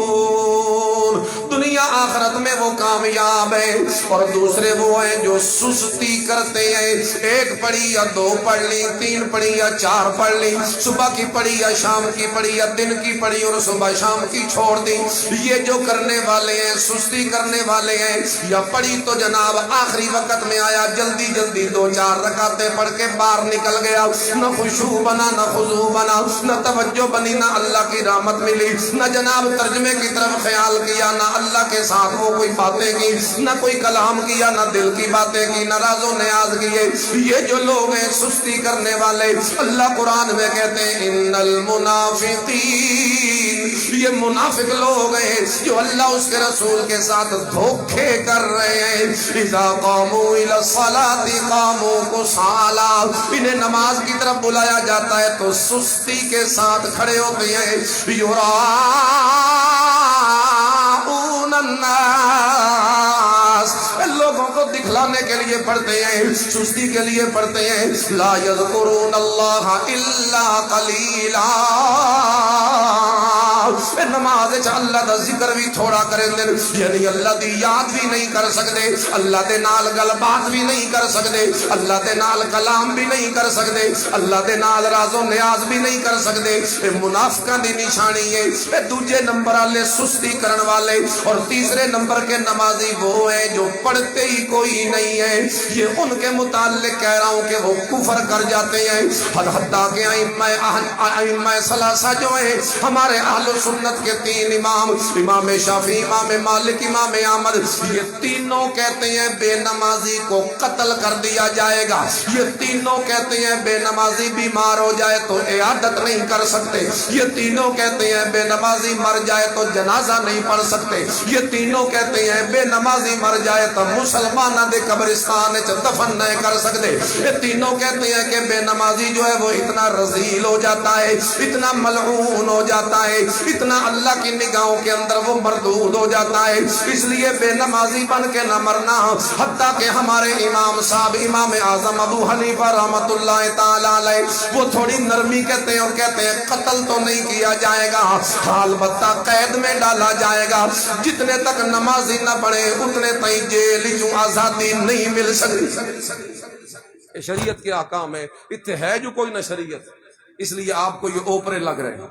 دنیا آخرت میں وہ کامیاب ہیں، اور دوسرے وہ ہیں جو سستی کرتے ہیں، ایک پڑھی یا دو پڑھ لی، تین پڑھی یا چار پڑھ لی، صبح کی پڑھی یا شام کی پڑھی یا دن کی پڑھی اور صبح شام کی چھوڑ دی، یہ جو کرنے والے ہیں، سستی کرنے والے ہیں، یا پڑھی تو جناب آخری وقت میں آیا، جلدی جلدی دو چار رکعتیں پڑھ کے باہر نکل گیا، نہ خشوع بنا نہ خضوع بنا، نہ توجہ بنی، نہ اللہ کی رحمت ملی، نہ جناب ترجمے کی طرف خیال کیا، نہ اللہ کے ساتھ وہ کوئی باتیں کی، نہ کوئی کلام کیا، نہ دل کی باتیں کی، نہ راز و نیاز کیے، یہ جو لوگ ہیں سستی کرنے والے، اللہ قرآن میں کہتے ہیں ان المنافقین، یہ منافق لوگ ہیں جو اللہ اس کے رسول کے ساتھ دھوکے کر رہے ہیں، اذا قاموا الی الصلاۃ قاموا کسالی، انہیں نماز کی طرف بلایا جاتا ہے تو سستی کے ساتھ کھڑے ہوتے ہیں، یراؤن الناس، لوگوں کو دکھلانے کے لیے پڑھتے ہیں، سستی کے لیے پڑھتے ہیں، لا یذکرون اللہ الا قلیلا، نماز اللہ دا ذکر بھی تھوڑا کریں دے، یعنی اللہ دی یاد بھی نہیں کر سکتے، اللہ دے نال گل بات بھی نہیں کر سکتے، اللہ دے نال کلام بھی نہیں کر سکتے، اللہ دے نال راز و نیاز بھی نہیں کر سکتے، یہ منافقاں دی نشانی ہے۔ یہ دوسرے نمبر والے سستی کرن والے، اور تیسرے نمبر کے نمازی وہ ہیں جو پڑھتے ہی کوئی نہیں ہے، یہ ان کے متعلق کہہ رہا ہوں کہ وہ کفر کر جاتے ہیں، حتیٰ کہ ائمہ ثلاثہ جو ہیں ہمارے اہل سنت کے تین امام، امام شافعی، امام مالک، امام احمد، یہ تینوں کہتے ہیں بے نمازی کو قتل کر دیا جائے گا، یہ تینوں کہتے ہیں بے نمازی بیمار ہو جائے تو عیادت نہیں کر سکتے، یہ تینوں کہتے ہیں بے نمازی مر جائے تو جنازہ نہیں پڑھ سکتے، یہ تینوں کہتے ہیں بے نمازی مر جائے تو مسلمانہ دے قبرستان دفن نہیں کر سکتے، یہ تینوں کہتے ہیں کہ بے نمازی جو ہے وہ اتنا رذیل ہو جاتا ہے، اتنا ملعون ہو جاتا ہے، اتنا اللہ کی نگاہوں کے اندر وہ مردود ہو جاتا ہے، اس لیے بے نمازی بن کے نہ مرنا۔ حتیٰ کہ ہمارے امام صاحب امام اعظم ابو حنیفہ رحمۃ اللہ تعالی علیہ وہ تھوڑی نرمی کہتے ہیں، اور کہتے ہیں قتل تو نہیں کیا جائے گا، البتہ قید میں ڈالا جائے گا، جتنے تک نمازی نہ پڑھے اتنے تک جیل جو آزادی نہیں مل سکتی۔ شریعت کے احکام ہے، اتنے ہے جو کوئی نہ شریعت، اس لیے آپ کو یہ اوپرے لگ رہے ہیں۔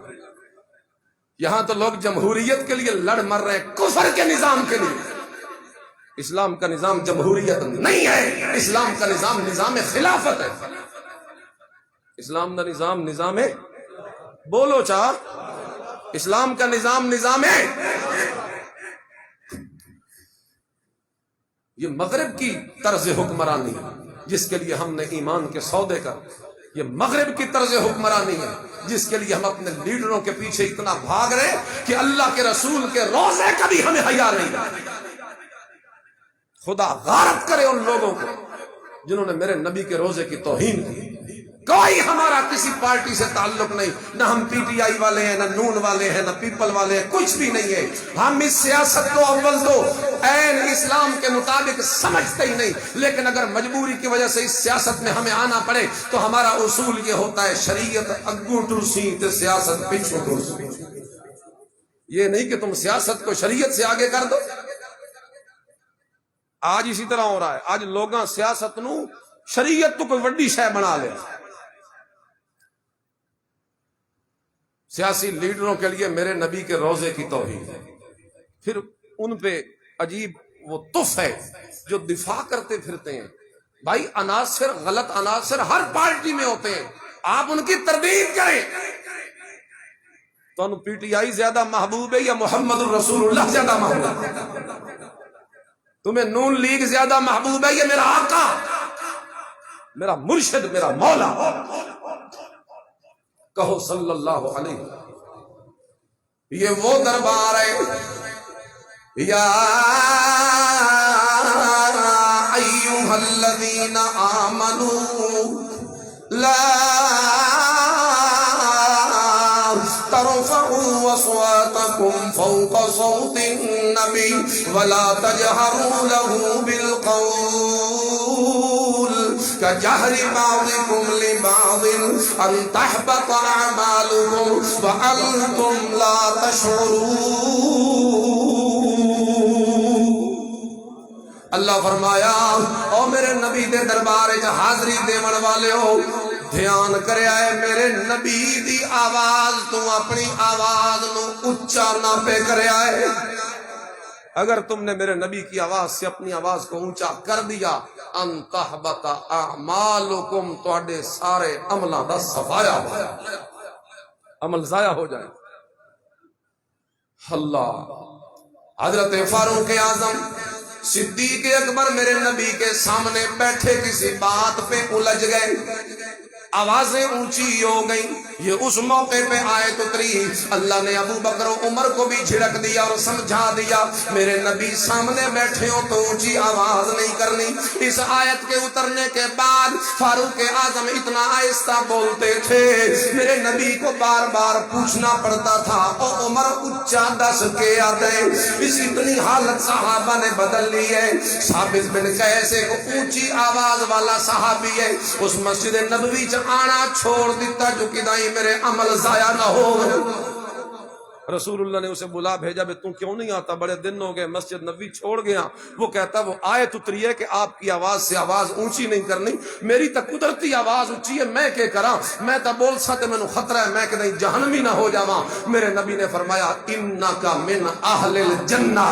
یہاں تو لوگ جمہوریت کے لیے لڑ مر رہے ہیں، کفر کے نظام کے لیے۔ اسلام کا نظام جمہوریت نہیں ہے، اسلام کا نظام نظام خلافت ہے، اسلام کا نظام نظام ہے، بولو چاہ، اسلام کا نظام نظام ہے۔ یہ مغرب کی طرز حکمرانی ہے جس کے لیے ہم نے ایمان کے سودے کر، یہ مغرب کی طرز حکمرانی ہے جس کے لیے ہم اپنے لیڈروں کے پیچھے اتنا بھاگ رہے کہ اللہ کے رسول کے روزے کا بھی ہمیں حیا نہیں۔ خدا غارت کرے ان لوگوں کو جنہوں نے میرے نبی کے روزے کی توہین کی۔ کوئی ہمارا کسی پارٹی سے تعلق نہیں، نہ ہم پی ٹی آئی والے ہیں، نہ نون والے ہیں، نہ پیپل والے ہیں، کچھ بھی نہیں ہے۔ ہم اس سیاست کو اول تو عین اسلام کے مطابق سمجھتے ہی نہیں، لیکن اگر مجبوری کی وجہ سے اس سیاست میں ہمیں آنا پڑے تو ہمارا اصول یہ ہوتا ہے شریعت اگوں ٹرسی تے سیاست پیچھوں ٹرسی۔ یہ نہیں کہ تم سیاست کو شریعت سے آگے کر دو۔ آج اسی طرح ہو رہا ہے، آج لوگاں سیاست نو شریعت تو کوئی وڈی شے بنا لے۔ سیاسی لیڈروں کے لیے میرے نبی کے روزے کی توہین ہے، پھر ان پہ عجیب وہ تف ہے جو دفاع کرتے پھرتے ہیں۔ بھائی عناصر، غلط عناصر ہر پارٹی میں ہوتے ہیں، آپ ان کی تردید کریں، تو پی ٹی آئی زیادہ محبوب ہے یا محمد الرسول اللہ زیادہ محبوب ہے؟ تمہیں نون لیگ زیادہ محبوب ہے یا میرا آقا، میرا مرشد، میرا مولا؟ کہو صلی اللہ علیہ وسلم۔ یہ وہ دربار ہے یا ایھا الذین آمنوا لا ترفعوا اصواتکم فوق صوت النبی ولا تجہروا له بالقول كجهر بعضكم لبعض أن تحبط أعمالكم وأنتم لا تشعرون۔ اللہ فرمایا او میرے نبی دے دربار وچ حاضری دیون والے ہو، دھیان کریا ہے میرے نبی دی آواز تو اپنی آواز نو اچا نہ پہ کریا ہے۔ اگر تم نے میرے نبی کی آواز سے اپنی آواز کو اونچا کر دیا، ان تحبط اعمالکم، تواڈے سارے عملاں دا صفایا ہو جائے، عمل ضائع ہو جائے۔ اللہ، حضرت فاروق اعظم صدیق اکبر میرے نبی کے سامنے بیٹھے کسی بات پہ الجھ گئے، آوازیں اونچی ہو گئیں۔ یہ اس موقع پہ آیت اتری، اللہ نے ابو بکر و عمر کو بھی جھڑک دیا اور سمجھا دیا میرے نبی سامنے بیٹھے ہو تو اونچی آواز نہیں کرنی۔ اس آیت کے اترنے کے بعد فاروق اعظم اتنا آہستہ بولتے تھے، میرے نبی کو بار بار پوچھنا پڑتا تھا او عمر اچا دس کے آتے۔ اس اتنی حالت صحابہ نے بدل لی ہے۔ ثابت بن قیس ایک اونچی آواز والا صحابی ہے، اس مسجد نبوی آنا چھوڑ دیتا جو کدائی میرے عمل ضائع نہ ہو۔ رسول اللہ نے اسے بلا بھیجا، بے تم کیوں نہیں آتا، بڑے دن ہو گئے، مسجد نبوی چھوڑ گیا۔ وہ کہتا وہ آیت اتری ہے کہ آپ کی آواز سے آواز اونچی نہیں کرنی، میری تا قدرتی آواز اونچی ہے، میں کیا کراں، میں تا بول سکتے میں نو خطرہ ہے میں کہ نہیں جہنمی نہ ہو جاواں۔ میرے نبی نے فرمایا انکا من اہل الجنہ،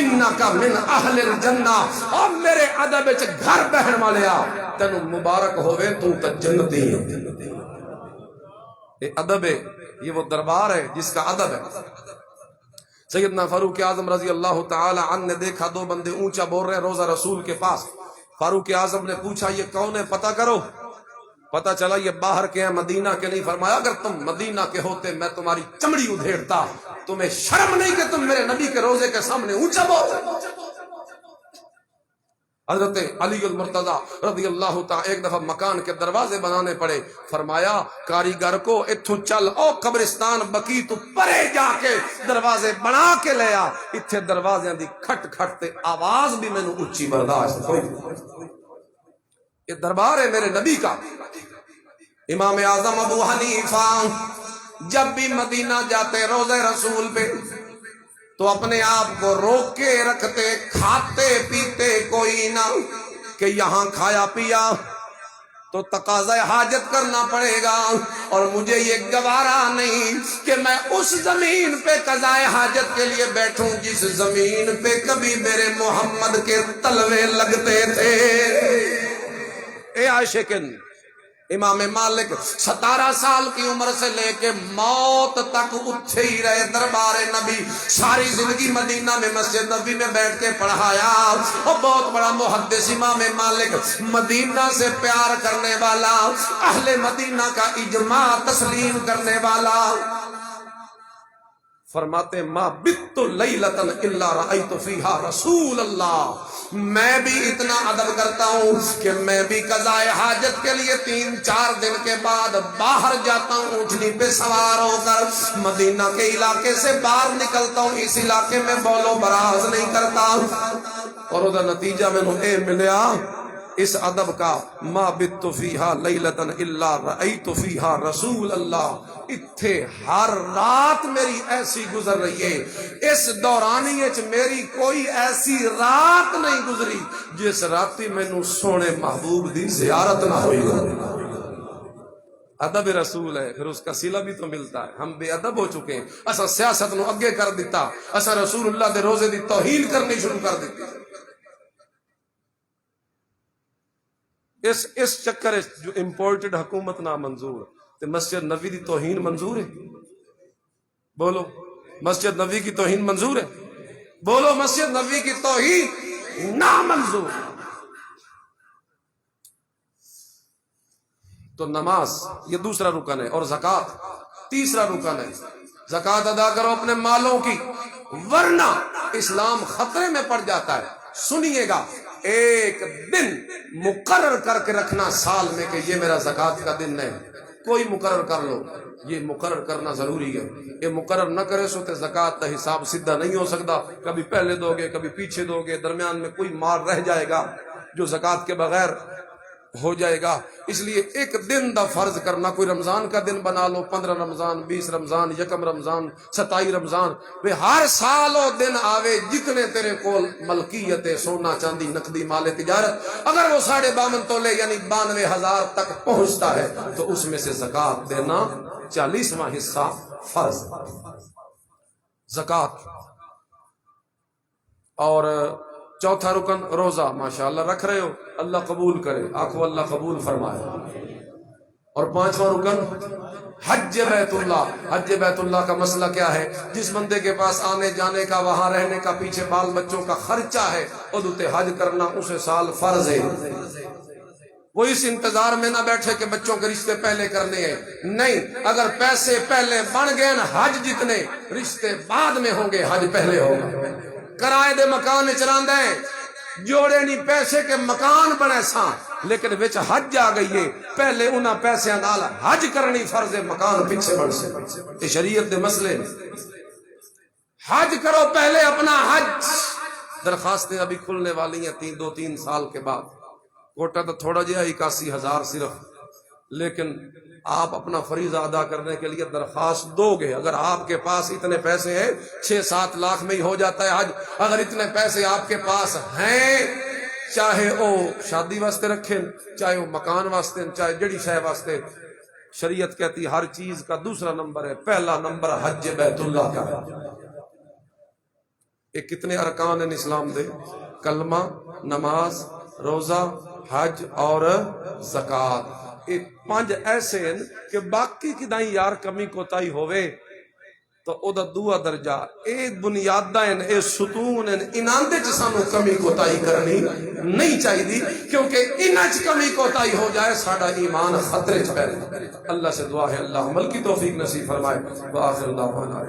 انکا من اہل الجنہ، اب میرے ادب وچ گھر بہن والے آ تینو مبارک ہوئے، تو تا جنتی ہے۔ یہ ادب ہے، یہ وہ دربار ہے جس کا ادب ہے۔ سیدنا فاروق اعظم رضی اللہ تعالی عنہ نے دیکھا دو بندے اونچا بول رہے ہیں روضہ رسول کے پاس۔ فاروق اعظم نے پوچھا یہ کون ہے، پتہ کرو۔ پتہ چلا یہ باہر کے ہیں، مدینہ کے نہیں۔ فرمایا اگر تم مدینہ کے ہوتے میں تمہاری چمڑی ادھیڑتا، تمہیں شرم نہیں کہ تم میرے نبی کے روزے کے سامنے اونچا بول۔ حضرت علی المرتضیٰ رضی اللہ تعالی ایک دفعہ مکان کے دروازے بنانے پڑے، فرمایا کاریگر کو اتھو چل او قبرستان بقی تو پرے جا کے دروازے بنا کے لیا، اتھے دروازے دی کھٹ کھٹ تے آواز بھی میں نے اچھی برداشت ہوئی۔ یہ دربار ہے میرے نبی کا۔ امام اعظم ابو حنیفہ جب بھی مدینہ جاتے روضہ رسول پہ تو اپنے آپ کو روک کے رکھتے، کھاتے پیتے کوئی نہ کہ یہاں کھایا پیا تو تقاضا حاجت کرنا پڑے گا، اور مجھے یہ گوارا نہیں کہ میں اس زمین پہ قضائے حاجت کے لیے بیٹھوں جس زمین پہ کبھی میرے محمد کے تلوے لگتے تھے۔ اے عاشقین، امام مالک 17 سال کی عمر سے لے کے موت تک اٹھے ہی رہے دربار نبی، ساری زندگی مدینہ میں مسجد نبی میں بیٹھ کے پڑھایا۔ اور بہت بڑا محدث امام مالک، مدینہ سے پیار کرنے والا، اہل مدینہ کا اجماع تسلیم کرنے والا، فرماتے ما بت لیلۃ الا رأیت فیہا رسول اللہ، میں بھی اتنا ادب کرتا ہوں کہ میں بھی قضائے حاجت کے لیے 3-4 دن کے بعد باہر جاتا ہوں، اونٹنی پہ سوار ہو کر مدینہ کے علاقے سے باہر نکلتا ہوں، اس علاقے میں بول و براز نہیں کرتا، اور وہ نتیجہ میں نے ملیا اس ادب کا، ما بت فیہا لیلۃ الا رأیت فیہا رسول اللہ، اتھے ہر رات میری ایسی گزر رہی ہے، اس دورانی اچ میری کوئی ایسی رات نہیں گزری جس راتی مینوں سونے محبوب دی زیارت نہ ہوئی ہو۔ ادب رسول ہے، پھر اس کا صلہ بھی تو ملتا ہے۔ ہم بے ادب ہو چکے ہیں، اسا سیاست نو اگے کر دیتا، اسا رسول اللہ دے روزے دی توہین کرنی شروع کر دیتی۔ اس چکر جو امپورٹڈ حکومت نہ منظور تے مسجد نبی دی توہین منظور ہے۔ بولو مسجد نبوی کی توہین منظور ہے؟ بولو مسجد نبوی کی توہین نامنظور۔ تو نماز یہ دوسرا رکن ہے، اور زکوٰۃ تیسرا رکن ہے۔ زکوٰۃ ادا کرو اپنے مالوں کی، ورنہ اسلام خطرے میں پڑ جاتا ہے۔ سنیے گا، ایک دن مقرر کر کے رکھنا سال میں کہ یہ میرا زکوٰۃ کا دن ہے، کوئی مقرر کر لو، یہ مقرر کرنا ضروری ہے۔ یہ مقرر نہ کرے سو تے زکوٰۃ کا حساب سیدھا نہیں ہو سکتا، کبھی پہلے دو گے کبھی پیچھے دو گے، درمیان میں کوئی مال رہ جائے گا جو زکوٰۃ کے بغیر ہو جائے گا۔ اس لیے ایک دن دا فرض کرنا، کوئی رمضان کا دن بنا لو، 15 رمضان، 20 رمضان، 1 رمضان، 27 رمضان، وہ ہر سال او دن آوے جتنے تیرے کول ملکیت سونا چاندی نقدی مال تجارت، اگر وہ 52.5 تولے یعنی 92,000 تک پہنچتا ہے تو اس میں سے زکوٰۃ دینا 40واں حصہ فرض زکوٰۃ۔ اور چوتھا رکن روزہ، ماشاءاللہ رکھ رہے ہو، اللہ قبول کرے، آنکھوں اللہ قبول فرمائے۔ اور 5واں رکن حج بیت اللہ۔ حج بیت اللہ کا مسئلہ کیا ہے؟ جس بندے کے پاس آنے جانے کا، وہاں رہنے کا، پیچھے بال بچوں کا خرچہ ہے، ادھے حج کرنا اسے سال فرض ہے۔ وہ اس انتظار میں نہ بیٹھے کہ بچوں کے رشتے پہلے کرنے ہیں، نہیں، اگر پیسے پہلے بن گئے نا، حج جتنے رشتے بعد میں ہوں گے، حج پہلے ہوگا۔ کرائے دے مکان چراندے جوڑے نہیں پیسے کے مکان بنے ساں، لیکن وچ حج آ گئی ہے، پہلے انہاں پیسے نال حج کرنی فرض ہے، مکان پیچھے بڑھ سے۔ یہ شریعت دے مسئلے، حج کرو پہلے اپنا حج۔ درخواستیں ابھی کھلنے والی ہیں 2-3 سال کے بعد، کوٹا تو تھوڑا جہا 81,000 صرف، لیکن آپ اپنا فریضہ ادا کرنے کے لیے درخواست دو گے۔ اگر آپ کے پاس اتنے پیسے ہیں، 6-7 لاکھ میں ہی ہو جاتا ہے حج۔ اگر اتنے پیسے آپ کے پاس ہیں، چاہے وہ شادی واسطے رکھیں، چاہے وہ مکان واسطے، چاہے جڑی شے واسطے، شریعت کہتی ہے ہر چیز کا دوسرا نمبر ہے، پہلا نمبر حج بیت اللہ کا ہے۔ یہ کتنے ارکان ہیں اسلام دے؟ کلمہ، نماز، روزہ، حج اور زکوٰۃ۔ یہ 5 ایسے ہیں کہ باقی کدائیں یار کمی کوتاہی ہوئے تو او دا دعا درجہ، اے بنیادہ ہیں، اے ستون ہیں، انہاں دے چ سانو کمی کوتاہی کرنی نہیں چاہیے، کیونکہ انہاں چ کمی کوتاہی ہو جائے ساڈا ایمان خطرے چ پے۔ اللہ سے دعا ہے اللہ عمل کی توفیق نصیب فرمائے۔ وآخر دعوانا